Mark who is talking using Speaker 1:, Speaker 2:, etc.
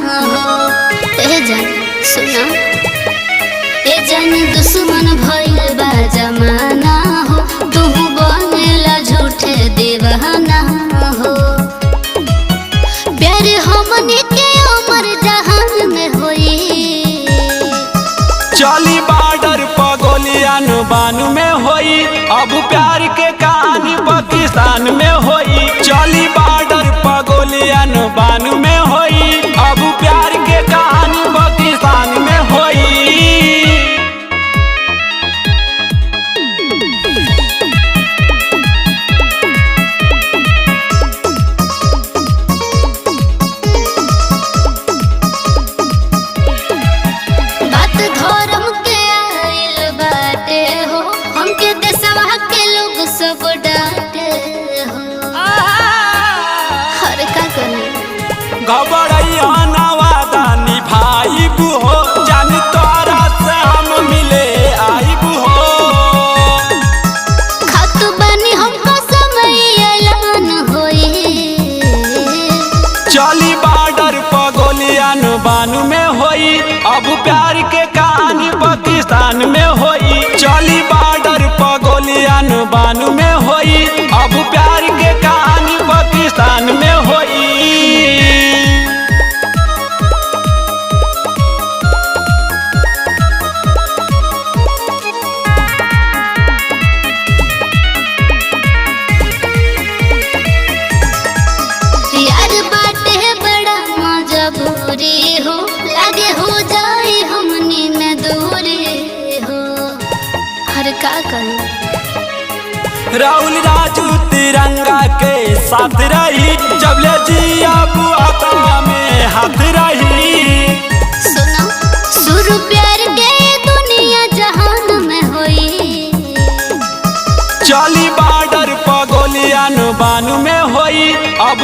Speaker 1: हो। ए जान सुना, ए जान दुश्मन भइल बा जमाना हो, तू बनेला झूठे दीवाना हो। प्यार हमनी के उमर जहान में होई,
Speaker 2: चली बॉर्डर पर गोलियान बानू में होई, अब प्यार के कहानी पाकिस्तान में होई। चली बॉर्डर पर गोलियान बानू में होई, अब प्यार के कहानी पाकिस्तान में होई।
Speaker 1: बात धर्म के आइल बाटे हो, हमके देशवा के लोग सब डांटे हो। हर का करे
Speaker 2: घबरैया नवादा निभाइब हो, जान तोरा से हम मिले आइब हो।
Speaker 1: खत बनी हमको समय ऐलान होई,
Speaker 2: चली बॉर्डर पर गोलियान बानू में होई, अब प्यार के कहानी पाकिस्तान में होई। चली बॉर्डर पर गोलियान बानू में होई, अब प्यार के कहानी पाकिस्तान में होई।
Speaker 1: यार बाटे बड़ा मजबूरी हो, लागे हो जाए हमनी में दूरी हो। हर का करे
Speaker 2: राहुल राजू तिरंगा के साथ रही, जब ले जिया बुआता में हाथ रही।
Speaker 1: सुनो शुरू प्यार के दुनिया जहान में होई,
Speaker 2: चली बॉर्डर पर गोलियान बानू में होई, अब